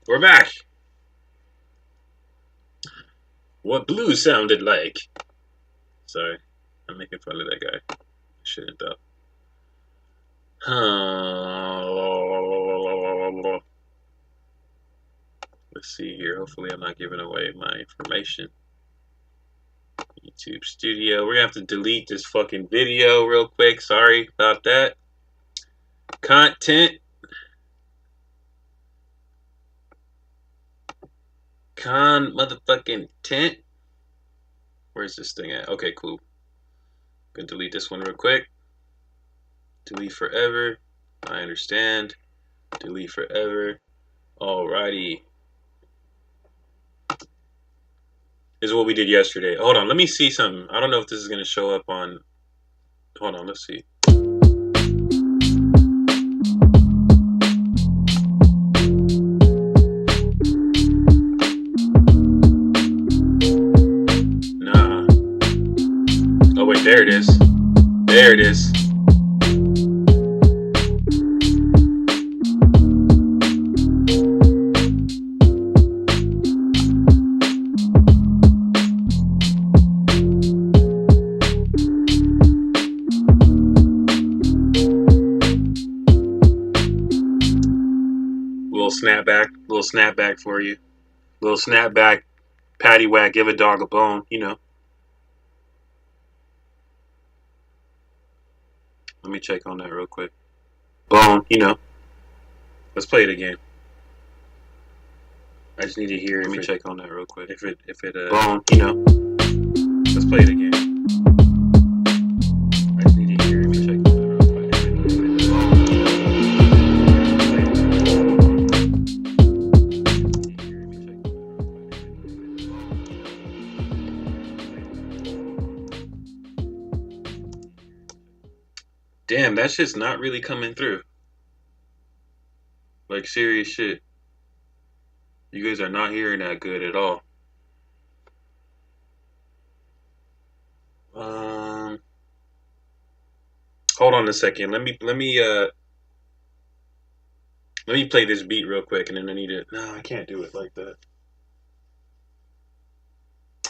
We're back. What blue sounded like. Sorry, I'm making fun of that guy. I shouldn't though. Let's see here. Hopefully, I'm not giving away my information. YouTube Studio. We're gonna have to delete this fucking video real quick. Sorry about that. Content. Motherfucking tent. Where's this thing at? Okay, cool. Gonna delete this one real quick. Delete forever. I understand. Delete forever. Alrighty. This is what we did yesterday. Hold on, let me see something. I don't know if this is gonna show up on. Hold on, let's see. Nah. Oh wait, there it is. There it is. Little snapback for you. Little snapback, patty whack, give a dog a bone, you know. Let me check on that real quick. Bone, you know. Let's play it again. I just need to hear. Let me check on that real quick. If it bone, you know. Let's play it again. I just need to hear. Let me check on that real quick. Damn, that shit's not really coming through. Like serious shit. You guys are not hearing that good at all. Hold on a second. Let me play this beat real quick, and then I need to. No, I can't do it like that.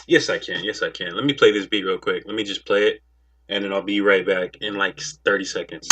Yes, I can. Yes, I can. Let me play this beat real quick. Let me just play it, and then I'll be right back in like 30 seconds.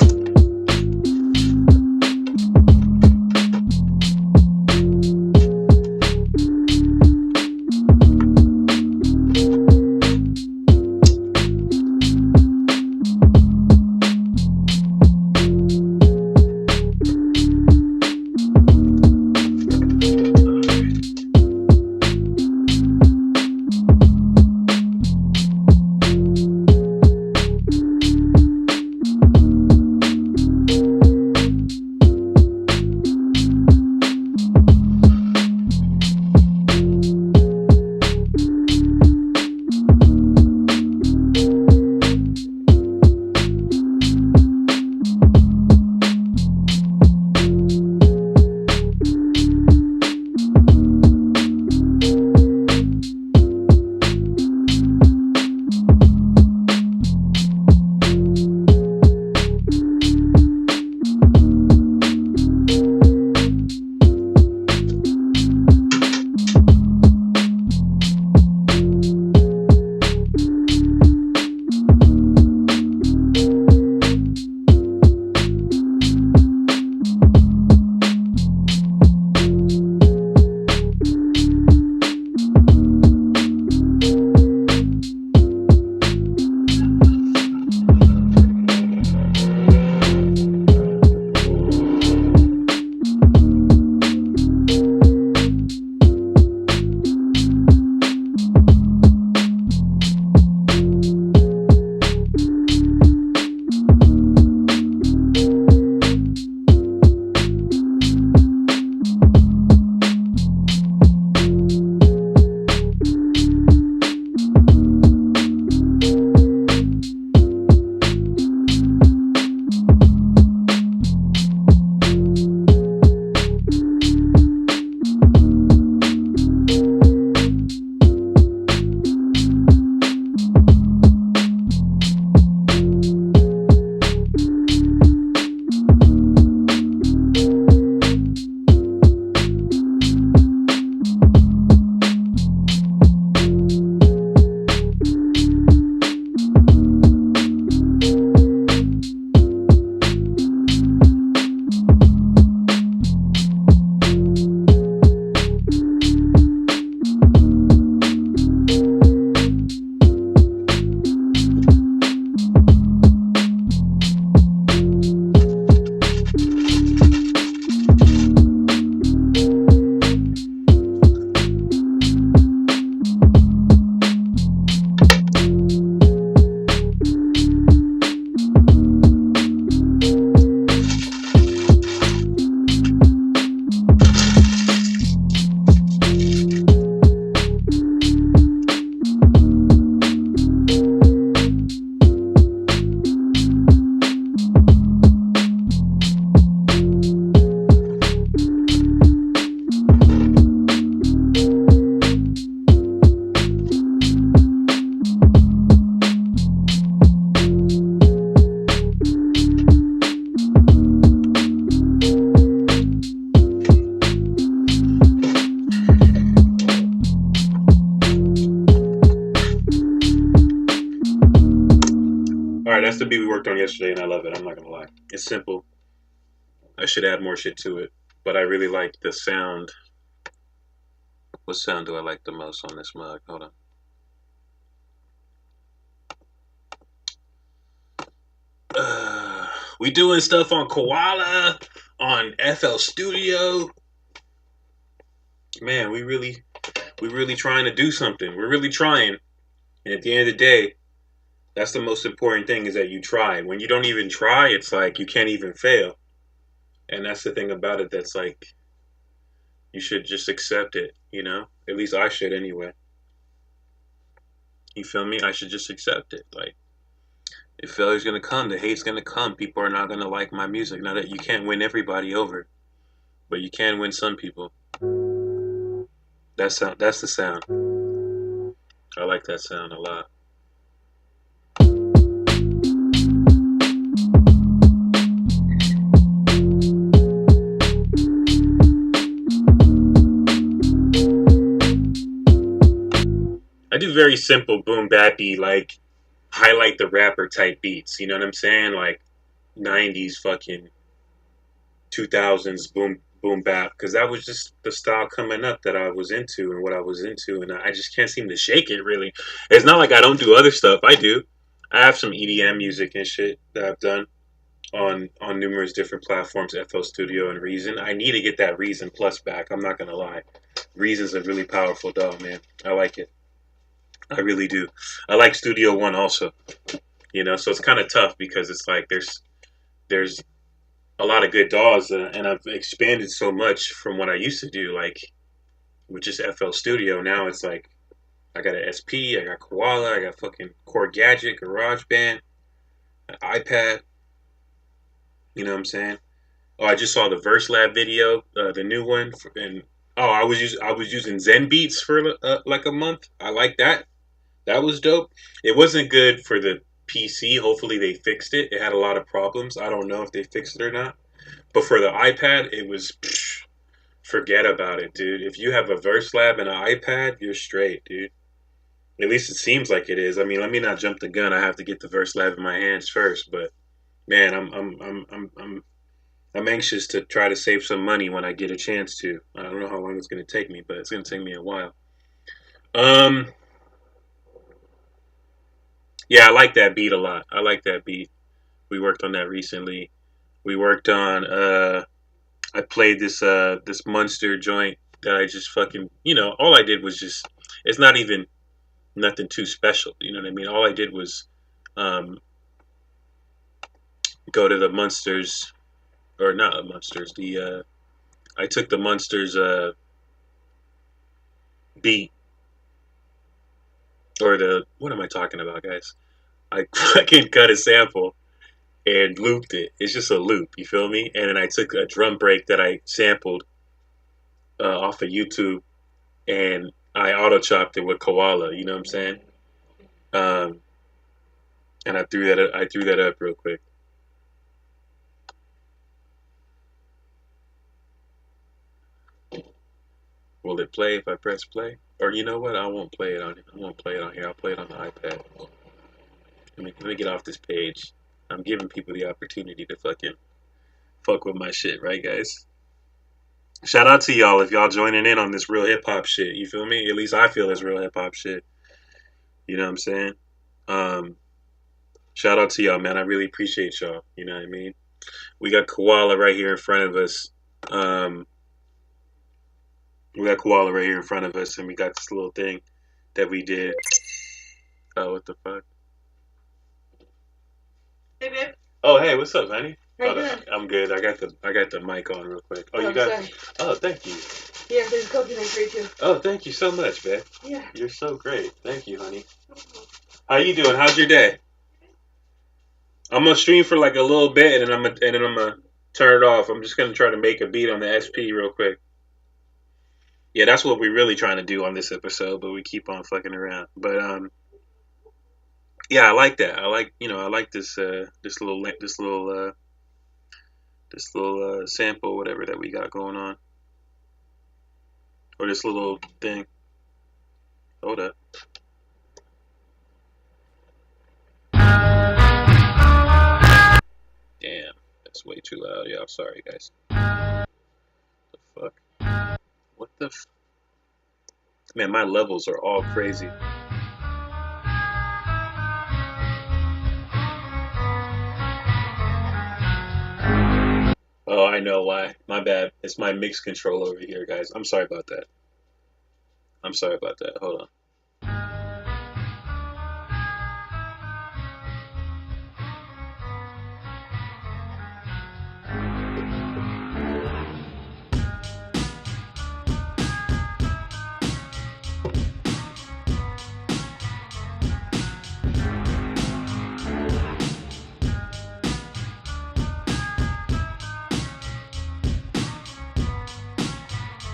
Alright, that's the beat we worked on yesterday, and I love it. I'm not gonna lie. It's simple. I should add more shit to it, but I really like the sound. What sound do I like the most on this mug? Hold on. We doing stuff on Koala, on flstudio. Man, we really trying to do something. We're really trying. And at the end of the day, that's the most important thing is that you try. When you don't even try, it's like you can't even fail. And that's the thing about it that's like you should just accept it, you know? At least I should anyway. You feel me? I should just accept it. Like if failure's gonna come, the hate's gonna come. People are not gonna like my music. Now that you can't win everybody over, but you can win some people. That's the sound. I like that sound a lot. I do very simple boom bappy, like highlight the rapper type beats. You know what I'm saying? Like 90s fucking 2000s boom bap, because that was just the style coming up that I was into and what I was into, and I just can't seem to shake it really. It's not like I don't do other stuff. I do. I have some EDM music and shit that I've done on numerous different platforms, FL Studio and Reason. I need to get that Reason Plus back. I'm not gonna lie. Reason's a really powerful dog, man. I like it. I really do. I like Studio One also. You know, so it's kind of tough because it's like there's a lot of good DAWs, and I've expanded so much from what I used to do, like with just FL Studio. Now it's like I got an SP, I got Koala, I got fucking Core Gadget, GarageBand, an iPad. You know what I'm saying? Oh, I just saw the Verse Lab video, the new one, and oh, I was using Zen Beats for like a month. I like that. That was dope. It wasn't good for the PC. Hopefully they fixed it. It had a lot of problems. I don't know if they fixed it or not. But for the iPad, it was forget about it, dude. If you have a Verse Lab and an iPad, you're straight, dude. At least it seems like it is. I mean, let me not jump the gun. I have to get the Verse Lab in my hands first. But man, I'm anxious to try to save some money when I get a chance to. I don't know how long it's gonna take me, but it's gonna take me a while. Um, yeah, I like that beat a lot. I like that beat. We worked on that recently. We worked on I played this Munster joint that I just fucking, all I did was just, it's not even nothing too special, you know what I mean? All I did was um go to the Munsters, or not the Munsters, I took the Munsters beat, or the, what am I talking about, guys? I fucking cut a sample and looped it. It's just a loop, you feel me? And then I took a drum break that I sampled off of YouTube, and I auto chopped it with Koala. You know what I'm saying? Um, and I threw that up real quick. Will it play if I press play? Or you know what? I won't play it on. I won't play it on here. I'll play it on the iPad. Let me get off this page. I'm giving people the opportunity to fucking fuck with my shit, right, guys? Shout out to y'all if y'all joining in on this real hip hop shit. You feel me? At least I feel it's real hip hop shit. You know what I'm saying? Um, Shout out to y'all, man. I really appreciate y'all. You know what I mean? We got Koala right here in front of us. Um, we got Koala right here in front of us, and we got this little thing that we did. Oh, what the fuck? Hey, babe. Oh, hey, what's up, honey? How you doing? I'm good. I got the mic on real quick. Oh, Oh, you got? sorry. Oh, thank you. Yeah, there's a coconut for you too. Oh, thank you so much, babe. Yeah. You're so great. Thank you, honey. How you doing? How's your day? I'm gonna stream for like a little bit, and then I'm gonna turn it off. I'm just gonna try to make a beat on the SP real quick. Yeah, that's what we're really trying to do on this episode, but we keep on fucking around. But yeah, I like that. I like I like this little sample, whatever that we got going on, or this little thing. Hold up. It's way too loud. Yeah, I'm sorry, guys. The fuck? What the? Man, my levels are all crazy. Oh, I know why. My bad. It's my mix control over here, guys. I'm sorry about that. I'm sorry about that. Hold on.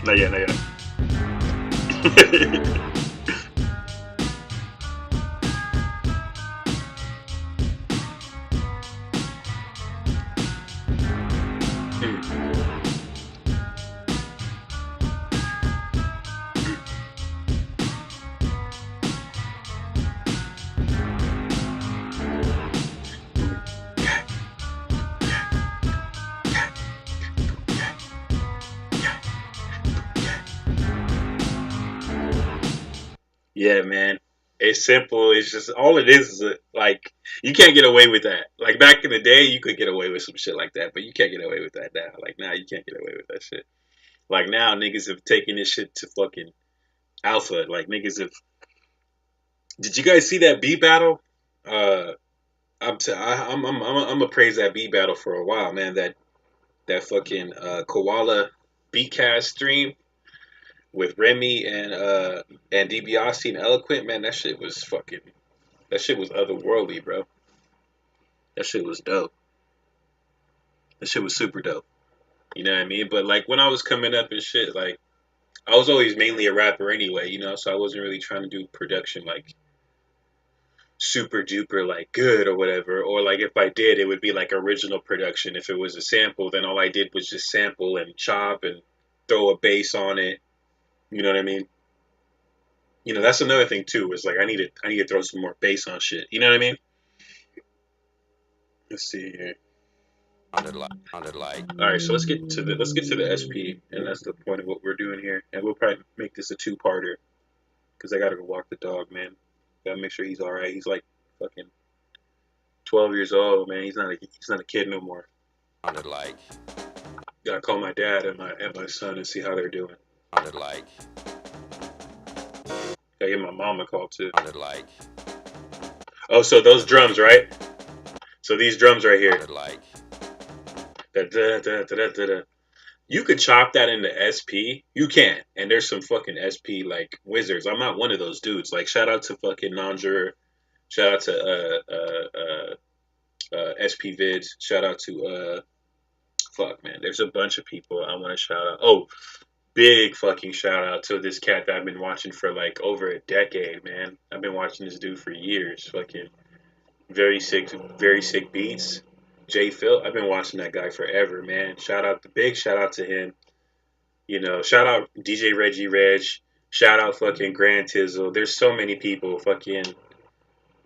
Not yet, not yet. Yeah, man. It's simple. It's just all it is like you can't get away with that. Like back in the day, you could get away with some shit like that, but you can't get away with that now. Like now, you can't get away with that shit. Like now, niggas have taken this shit to fucking alpha. Like niggas have. Did you guys see that beat battle? Uh, I'm gonna praise that beat battle for a while, man. That fucking koala beat cast stream with Remy and DiBiase and Eloquent, man. That shit was otherworldly, bro. That shit was dope. That shit was super dope. You know what I mean? But like when I was coming up and shit, like I was always mainly a rapper anyway, you know, so I wasn't really trying to do production like super duper like good or whatever. Or like if I did, it would be like original production. If it was a sample, then all I did was just sample and chop and throw a bass on it. You know what I mean? You know, that's another thing too, is like I need to throw some more bass on shit. You know what I mean? Let's see here. All right, so let's get to the SP, and that's the point of what we're doing here. And we'll probably make this a two-parter because I gotta go walk the dog, man. Gotta make sure he's all right. He's like fucking 12 years old, man. He's not a kid no more. Gotta call my dad and my son and see how they're doing. Gotta give my mom a call too. Oh, so those drums, right? So these drums right here. Da, da, da, da, da, da, da. You could chop that into SP. You can. And there's some fucking SP like wizards. I'm not one of those dudes. Like shout out to fucking Nonjure. Shout out to SP Vids. Shout out to fuck man. There's a bunch of people I want to shout out. Oh, big fucking shout out to this cat that I've been watching for like over a decade, man. I've been watching this dude for years. Fucking very sick beats. J Phil, I've been watching that guy forever, man. Shout out to him. You know, shout out DJ Reggie Reg. Shout out fucking Grand Tizzle. There's so many people. Fucking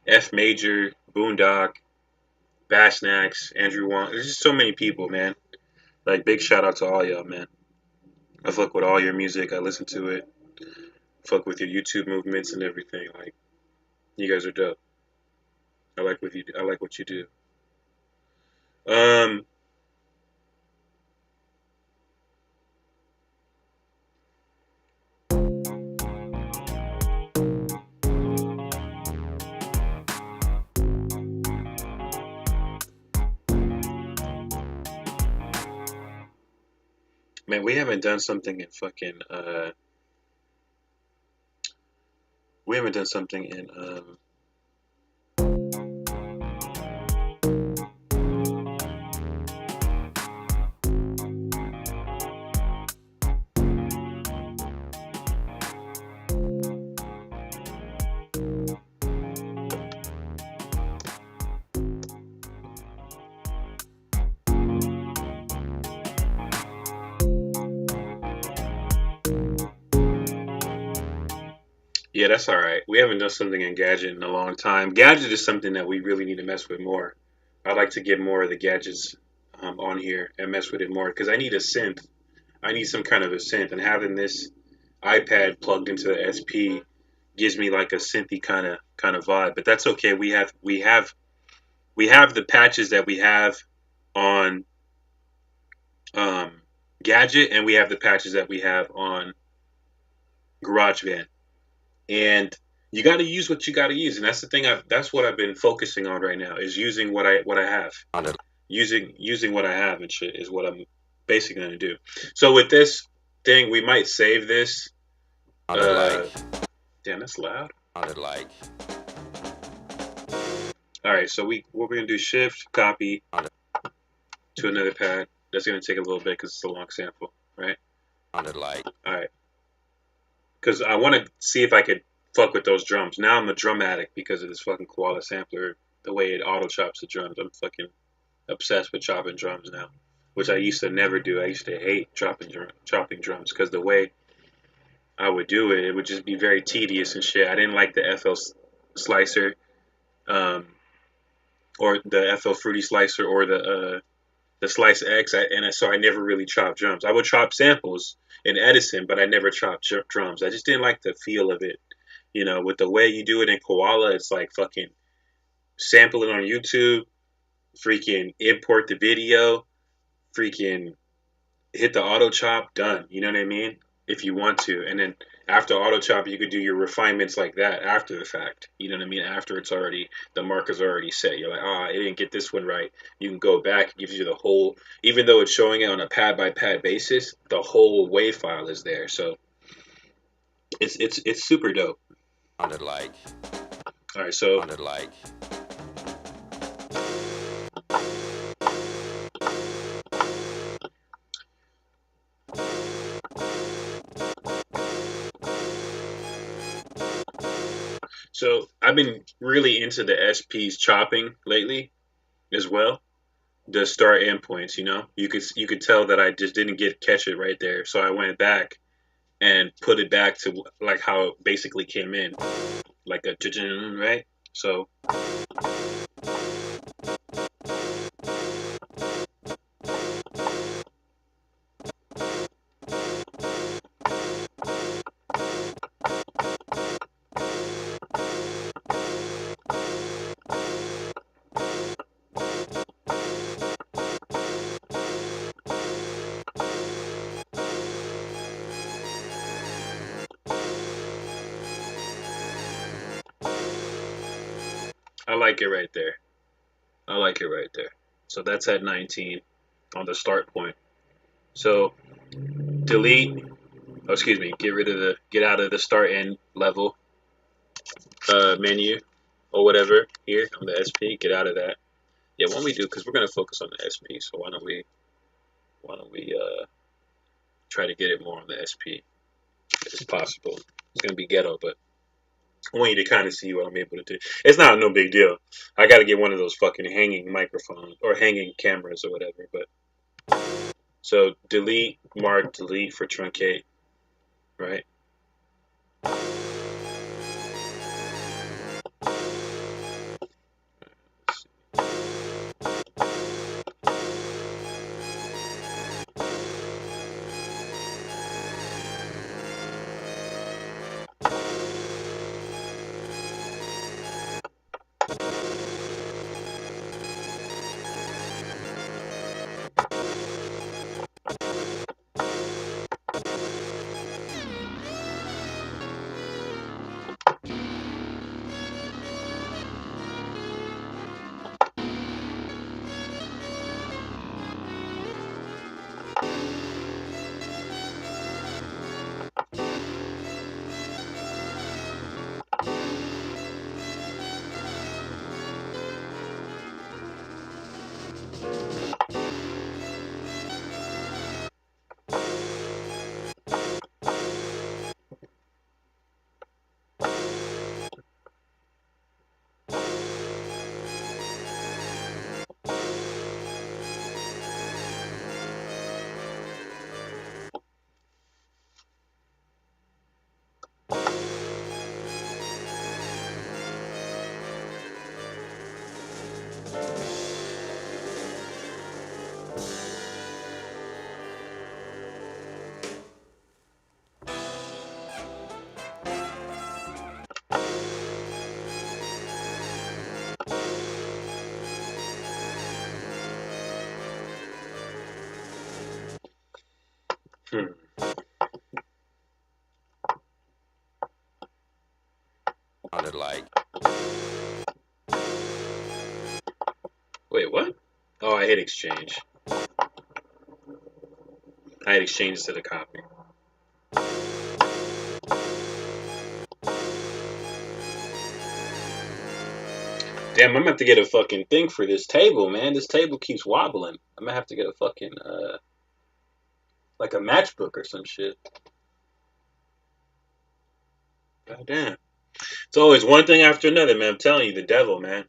F Major, Boondock, Basnax, Andrew Wong. There's just so many people, man. Like big shout out to all y'all, man. I fuck with all your music. I listen to it. Fuck with your YouTube movements and everything. Like you guys are dope. I like what you do. Um, man, we haven't done something in fucking we haven't done something in yeah, that's all right. We haven't done something in Gadget in a long time. Gadget is something that we really need to mess with more. I'd like to get more of the gadgets on here and mess with it more because I need a synth. I need some kind of a synth, and having this iPad plugged into the SP gives me like a synthy kind of vibe. But that's okay. We have the patches that we have on um, Gadget, and we have the patches that we have on GarageBand. And you got to use what you got to use, and that's the thing. That's what I've been focusing on right now is using what I have. Using what I have and shit is what I'm basically gonna do. So with this thing, we might save this. Uh, Damn, that's loud. All right, so what we're gonna do? Shift copy to another pad. That's gonna take a little bit because it's a long sample, right? All right, because I want to see if I could fuck with those drums. Now I'm a drum addict because of this fucking koala sampler. The way it auto chops the drums, I'm fucking obsessed with chopping drums now, which I used to never do. I used to hate chopping drums because the way I would do it, it would just be very tedious and shit. I didn't like the FL slicer, um, or the FL Fruity slicer, or the Slice X, so I never really chopped drums. I would chop samples in Edison, but I never chopped drums. I just didn't like the feel of it. With the way you do it in Koala, it's like fucking sample it on YouTube, freaking import the video, freaking hit the auto chop, done. You know what I mean? If you want to, and then after auto chop, you could do your refinements like that after the fact. You know what I mean? After the marker's already set. You're like, I didn't get this one right. You can go back. It gives you the whole, even though it's showing it on a pad by pad basis, the whole WAV file is there. So it's super dope. All right, so I've been really into the SP's chopping lately as well. The start endpoints, you could tell that I just didn't catch it right there. So I went back and put it back to like how it basically came in, like a right. So I like it right there. I like it right there. So that's at 19 on the start point. So delete, excuse me, get out of the start end level menu or whatever here on the SP. Get out of that. Yeah, why don't we do? Because we're gonna focus on the SP. So why don't we try to get it more on the SP as possible? It's gonna be ghetto, but I want you to kind of see what I'm able to do. It's not no big deal. I got to get one of those fucking hanging microphones or hanging cameras or whatever. But so delete, mark, delete for truncate, right? sounded like. Wait, what? Oh, I hit exchange. I hit exchange instead of copy. Damn, I'm gonna have to get a fucking thing for this table, man. This table keeps wobbling. I'm gonna have to get a fucking like a matchbook or some shit. God damn. It's always one thing after another, man. I'm telling you, the devil, man.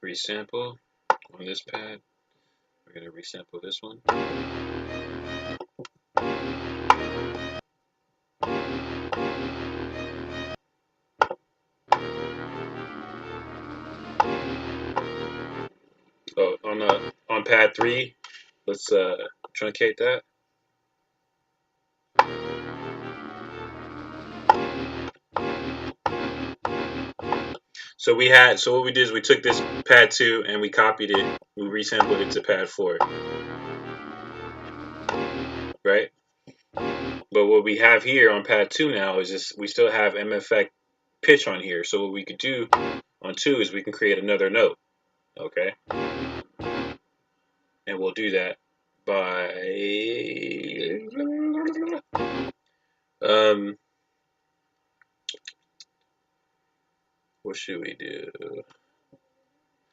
Resample on this pad. We're gonna resample this one. Oh, on pad 3, let's truncate that. So what we did is we took this pad 2 and we copied it. We resampled it to pad 4, right? But what we have here on pad 2 now is this: we still have MFX pitch on here. So what we could do on 2 is we can create another note, okay? And we'll do that by um what should we do?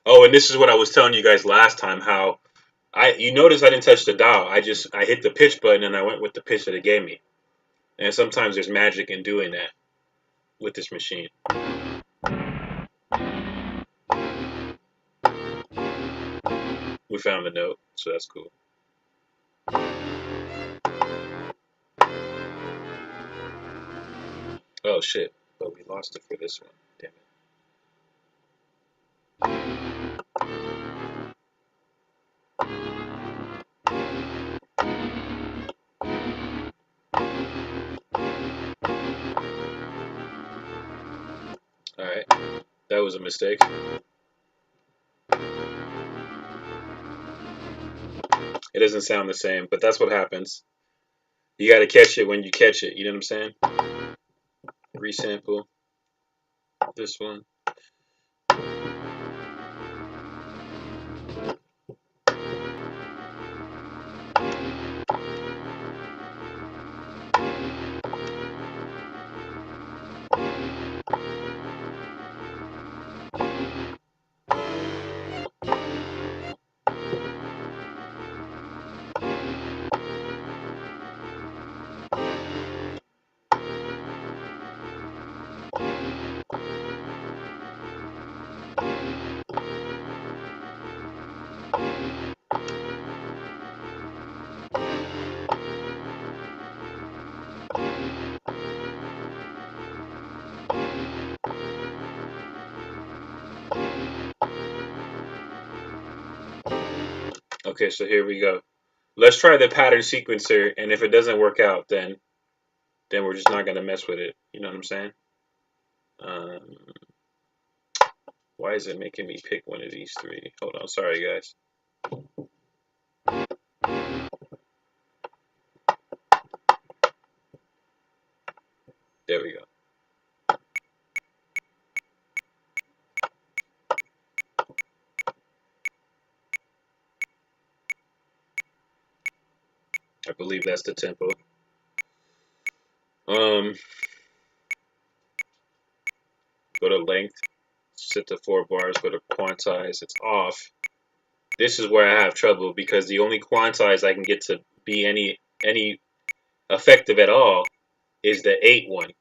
Oh, and this is what I was telling you guys last time, how you notice I didn't touch the dial. I hit the pitch button and I went with the pitch that it gave me. And sometimes there's magic in doing that with this machine. We found the note, so that's cool. Oh shit, but we lost it for this one. Damn it. Alright, that was a mistake. It doesn't sound the same, but that's what happens. You gotta catch it when you catch it, you know what I'm saying? Resample this one. Okay, so here we go. let's try the pattern sequencer, and if it doesn't work out, then we're just not gonna mess with it. You know what I'm saying? Um, why is it making me pick one of these three? Hold on, sorry guys. There we go. I believe that's the tempo. Um, go to length, set to 4 bars. Go to quantize. It's off. This is where I have trouble because the only quantize I can get to be any effective at all is the 8 one.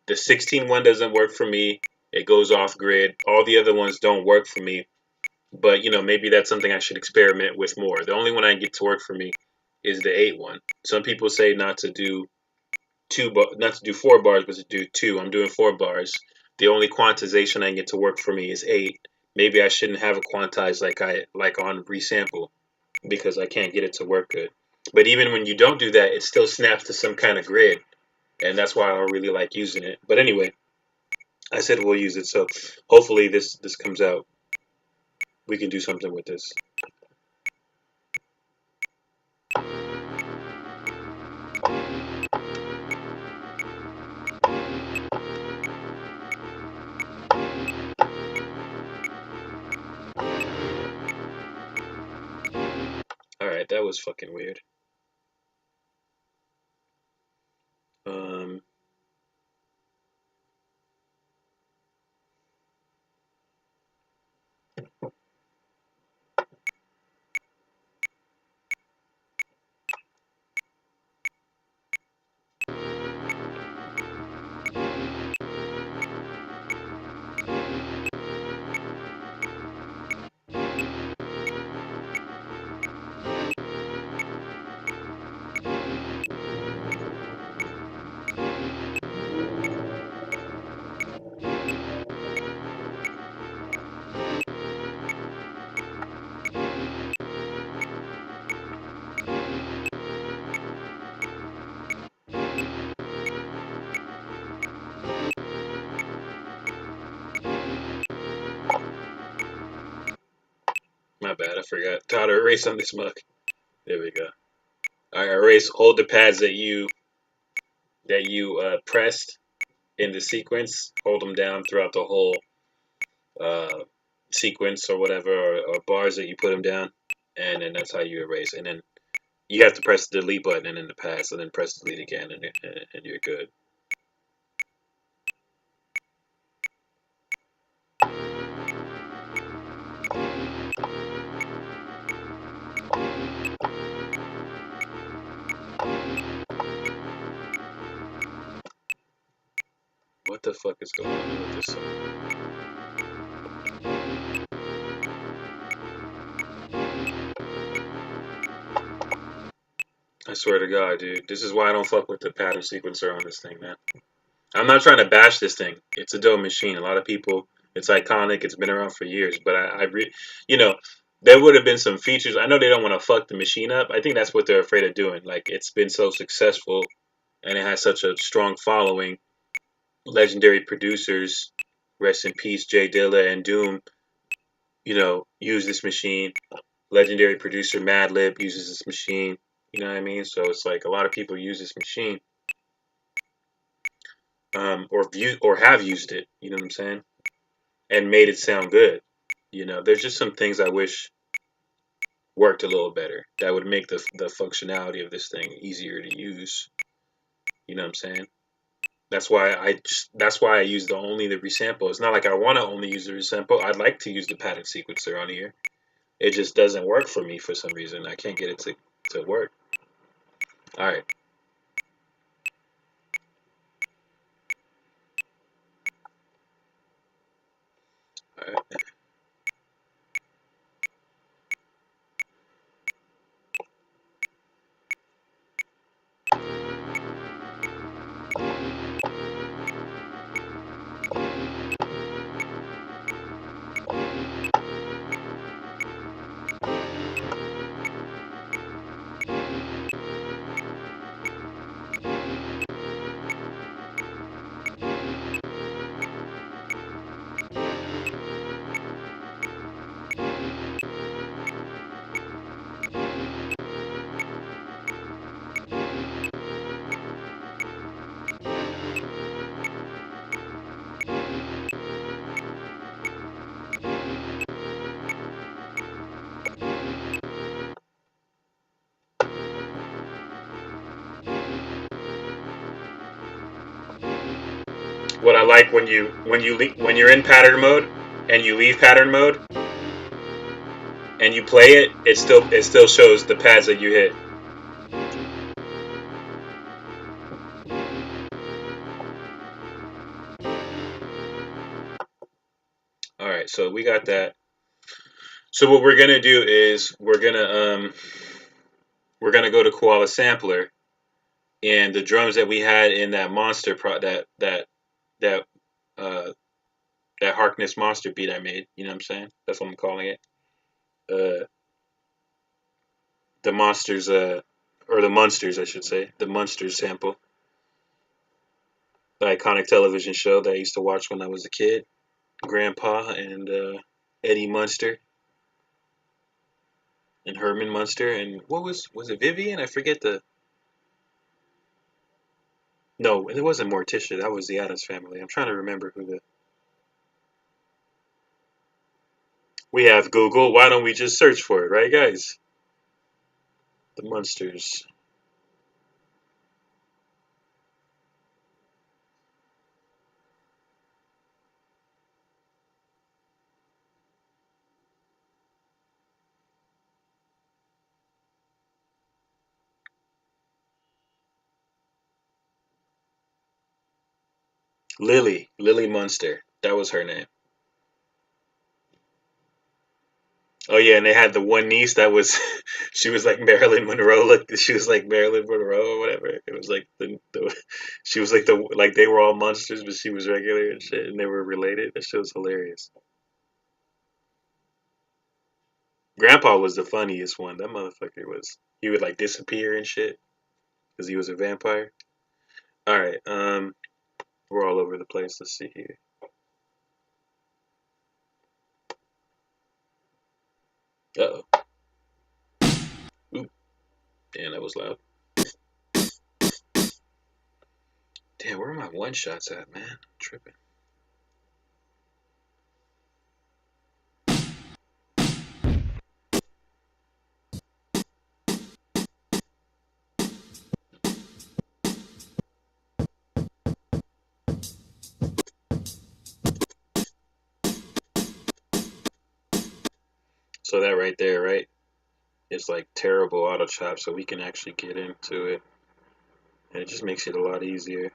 The 16 one doesn't work for me. It goes off grid. All the other ones don't work for me. But maybe that's something I should experiment with more. The only one I get to work for me is the 8 one. Some people say not to do not to do 4 bars, but to do two. I'm doing 4 bars. The only quantization I get to work for me is 8. Maybe I shouldn't have a quantize like on resample because I can't get it to work good. But even when you don't do that, it still snaps to some kind of grid, and that's why I don't really like using it. But anyway, I said we'll use it, so hopefully this comes out. We can do something with this. All right, that was fucking weird. Um, my bad, I forgot. How to erase on this mug. There we go. All right, erase. Hold the pads that you pressed in the sequence. Hold them down throughout the whole uh, sequence or whatever, or bars that you put them down, and then that's how you erase. And then you have to press the delete button and then the pass, and then press delete again, and you're good. What the fuck is going on with this song? I swear to God, dude, this is why I don't fuck with the pattern sequencer on this thing, man. I'm not trying to bash this thing. It's a dope machine. A lot of people, it's iconic. It's been around for years. But you know, there would have been some features. I know they don't want to fuck the machine up. I think that's what they're afraid of doing. Like it's been so successful, and it has such a strong following. Legendary producers, rest in peace, Jay Dilla and Doom. Use this machine. Legendary producer Madlib uses this machine. You know what I mean? So it's like a lot of people use this machine, or have used it. You know what I'm saying? And made it sound good. There's just some things I wish worked a little better that would make the functionality of this thing easier to use. You know what I'm saying? That's why I use only the resample. It's not like I want to only use the resample. I'd like to use the pattern sequencer on here. It just doesn't work for me for some reason. I can't get it to work. All right. All right. what I like when you're in pattern mode and you leave pattern mode and you play it, it still shows the pads that you hit. All right, so we got that. So what we're gonna do is we're gonna go to Koala Sampler, and the drums that we had in that monster that uh that Harkness monster beat I made. You know what I'm saying? That's what I'm calling it. Uh, the monsters or the monsters I should say, the monsters sample, the iconic television show that I used to watch when I was a kid. Grandpa and Eddie Munster and Herman Munster and what was it Vivian? I forget the no, it wasn't Morticia. That was the Addams Family. I'm trying to remember who the. We have Google. Why don't we just search for it, right, guys? The Munsters. Lily Munster. That was her name. Oh yeah, and they had the one niece that was, she was like Marilyn Monroe. Look, she was like Marilyn Monroe or whatever. It was like she was like like they were all monsters, but she was regular and shit, and they were related. That shit was hilarious. Grandpa was the funniest one. That motherfucker was. He would like disappear and shit because he was a vampire. All right, we're all over the place. Let's see here. Uh oh. Oop. Damn, that was loud. Damn, where are my one shots at, man? I'm tripping. So that right there, right? It's like terrible auto chop, so we can actually get into it, and it just makes it a lot easier.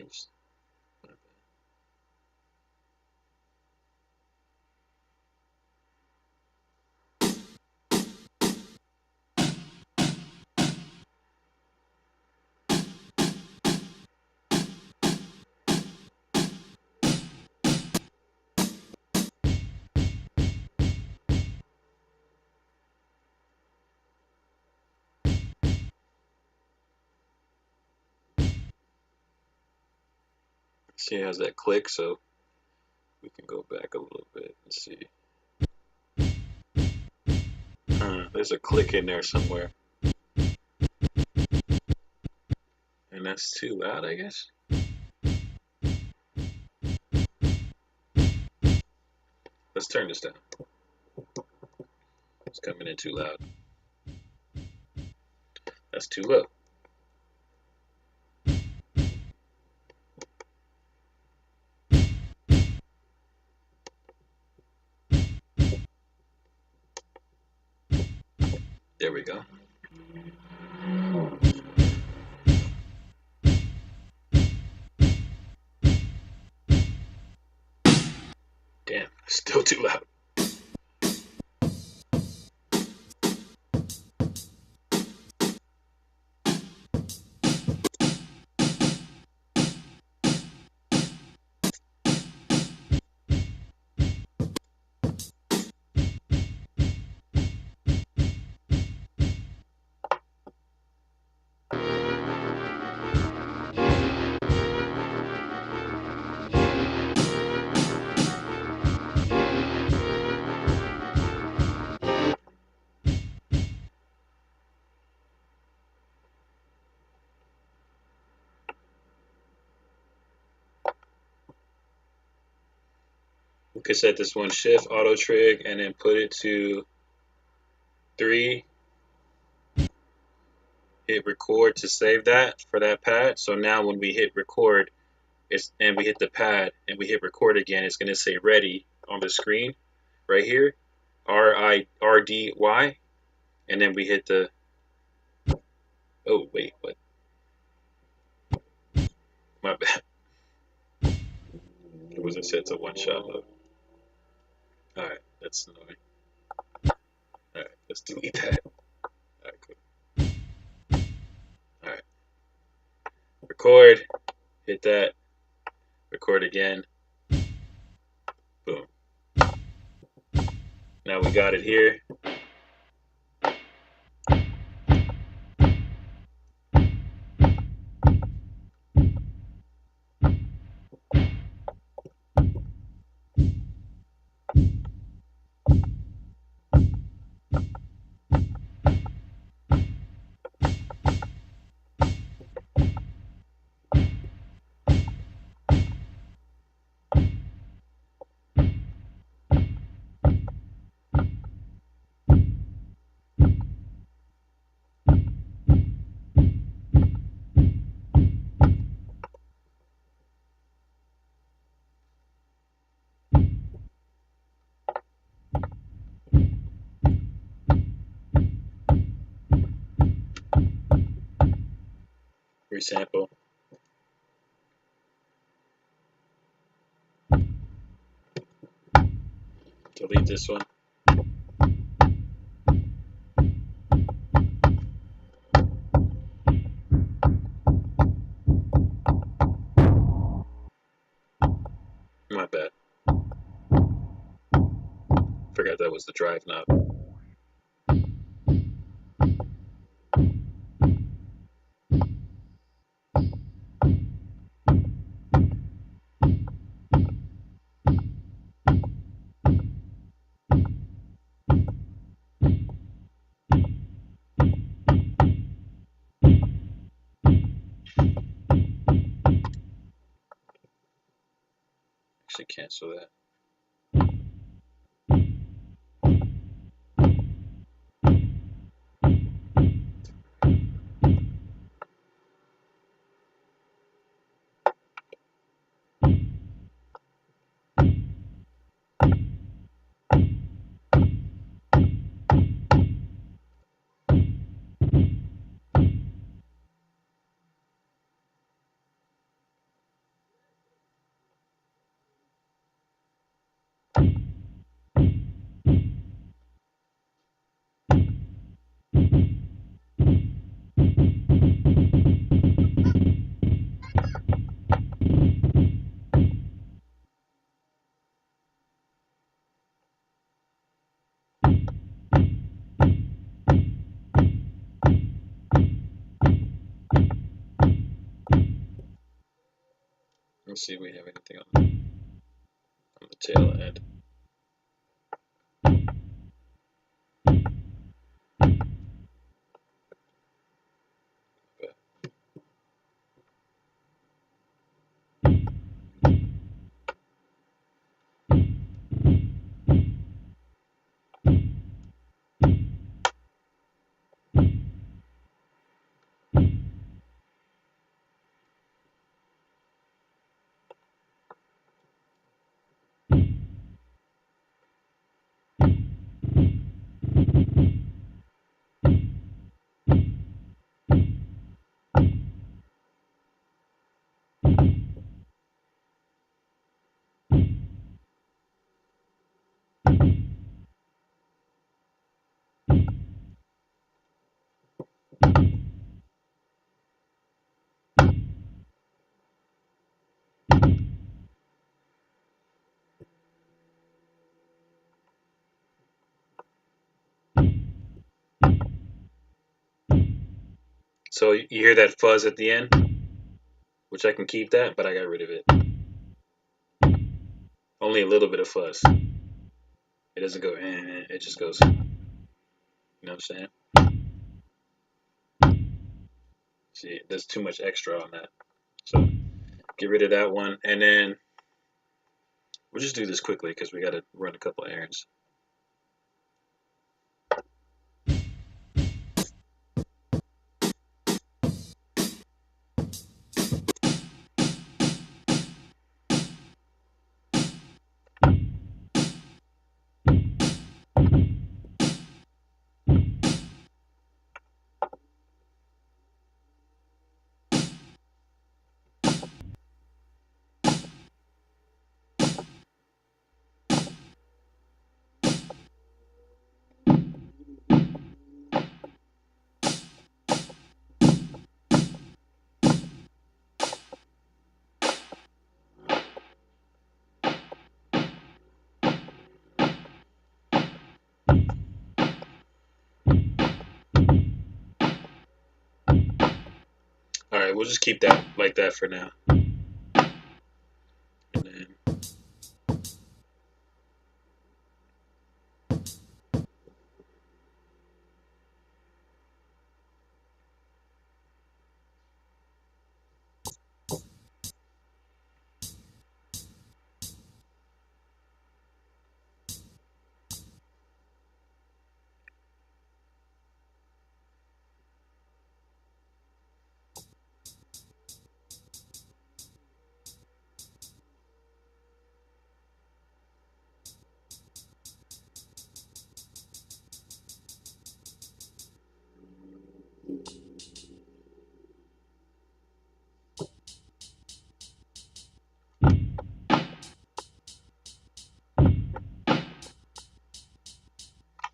Oops. See, it has that click, so we can go back a little bit and see. There's a click in there somewhere, and that's too loud, I guess. Let's turn this down. It's coming in too loud. That's too low. There we go. Damn, still too loud. could set this one shift auto trig and then put it to 3. Hit record to save that for that pad. So now when we hit record, and we hit the pad and we hit record again, it's going to say ready on the screen right here, RDY, and then we hit the, oh wait, what? My bad. It wasn't set to one shot mode. All right, that's annoying. All right, let's delete that. All right, cool. All right, record, hit that, record again, boom. Now we got it here. Resample. Delete this one. My bad. Forgot that was the drive knob. Actually, cancel that. Let's see if we have anything on the tail end. So you hear that fuzz at the end, which I can keep that, but I got rid of it. Only a little bit of fuzz. It doesn't go, it just goes, you know what I'm saying? See, there's too much extra on that. So get rid of that one. And then We'll just do this quickly because we got to run a couple errands. All right, we'll just keep that like that for now. And then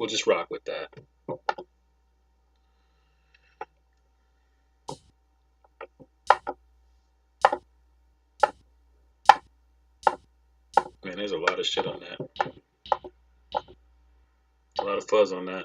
we'll just rock with that. Man, there's a lot of shit on that. A lot of fuzz on that.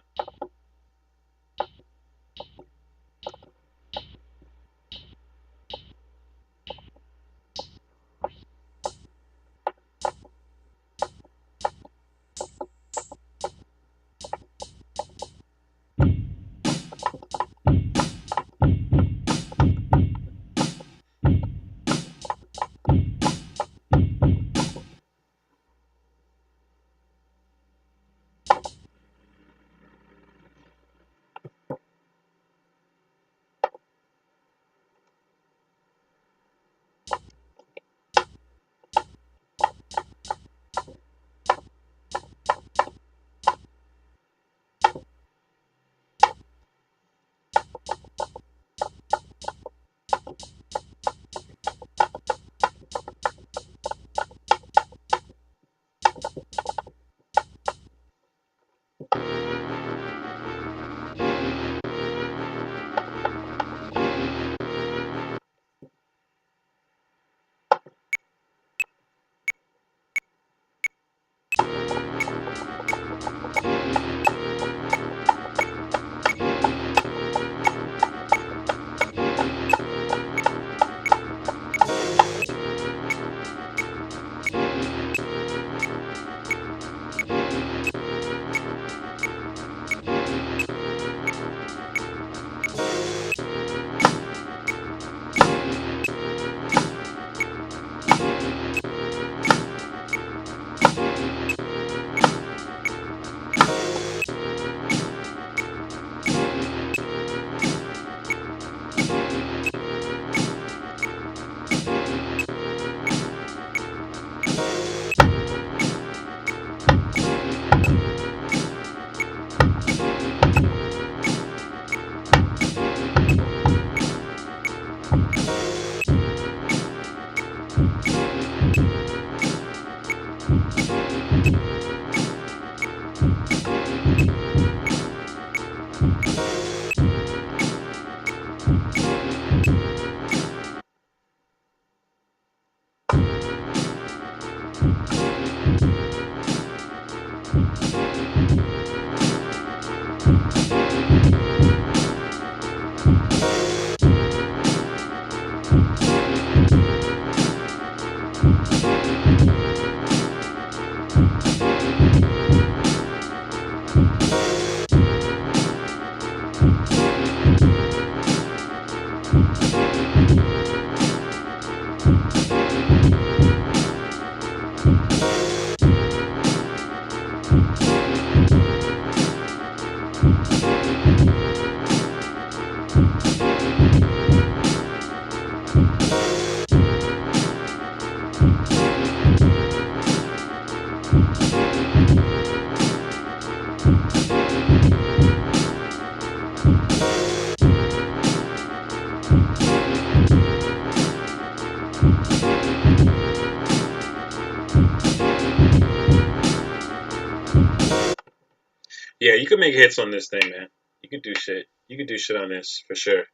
Yeah, you can make hits on this thing, man. You can do shit. You can do shit on this for sure.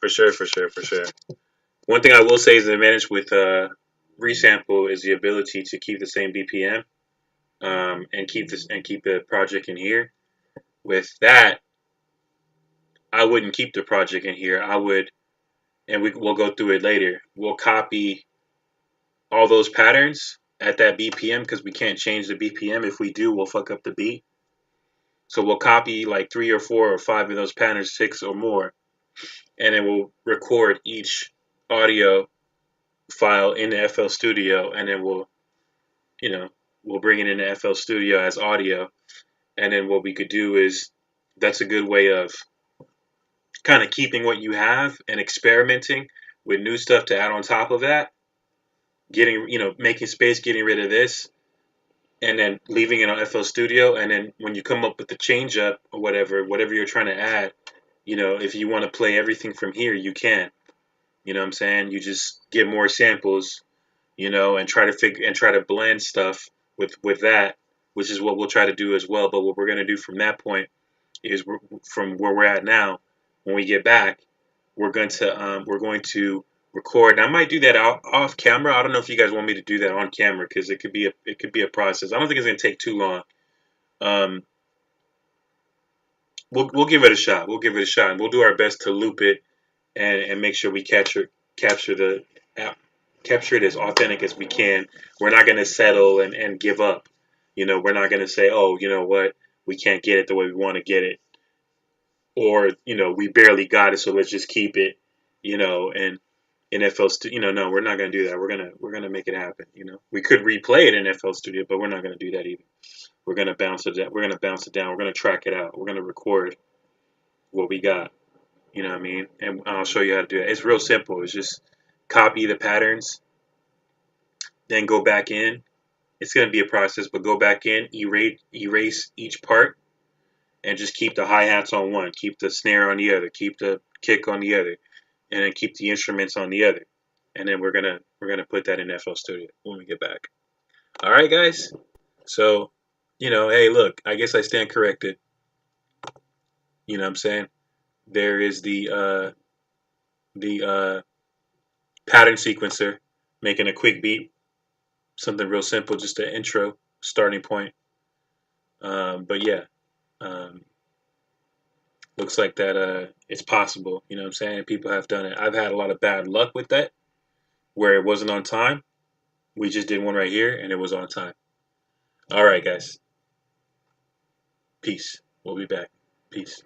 For sure, for sure, for sure. One thing I will say is the advantage with resample is the ability to keep the same BPM and keep the project in here. With that, I wouldn't keep the project in here. I would, and we'll go through it later. We'll copy all those patterns at that BPM because we can't change the BPM. If we do, we'll fuck up the beat. So we'll copy like 3 or 4 or 5 of those patterns, 6 or more, and then we'll record each audio file in the FL Studio, and then you know, we'll bring it into FL Studio as audio, and then what we could do is that's a good way of kind of keeping what you have and experimenting with new stuff to add on top of that, getting making space, getting rid of this, and then leaving it on FL Studio, and then when you come up with the change up or whatever you're trying to add, if you want to play everything from here, you can. You know what I'm saying? You just get more samples, and try to blend stuff with that, which is what we'll try to do as well. But what we're gonna do from that point is from where we're at now. When we get back, we're going to record. And I might do that off camera. I don't know if you guys want me to do that on camera because it could be a process. I don't think it's gonna take too long. Um, we'll give it a shot. We'll give it a shot, and we'll do our best to loop it and make sure we capture the app, capture it as authentic as we can. We're not going to settle and give up. We're not going to say, oh, you know what, we can't get it the way we want to get it, or we barely got it, so let's just keep it. And in FL Studio, no, we're not going to do that. We're gonna make it happen. We could replay it in FL Studio, but we're not going to do that either. We're going to bounce it down. We're going to bounce it down. We're going to track it out. We're going to record what we got. You know what I mean? And I'll show you how to do it. It's real simple. It's just copy the patterns, then go back in. It's going to be a process, but go back in, erase each part, and just keep the hi hats on one, keep the snare on the other, keep the kick on the other, and then keep the instruments on the other. And then we're gonna put that in FL Studio when we get back. All right, guys. So, hey, look, I guess I stand corrected. You know what I'm saying? There is the pattern sequencer making a quick beat, something real simple, just an intro starting point. But yeah, um, looks like that it's possible. You know what I'm saying? People have done it. I've had a lot of bad luck with that, where it wasn't on time. We just did one right here, and it was on time. All right, guys. Peace. We'll be back. Peace.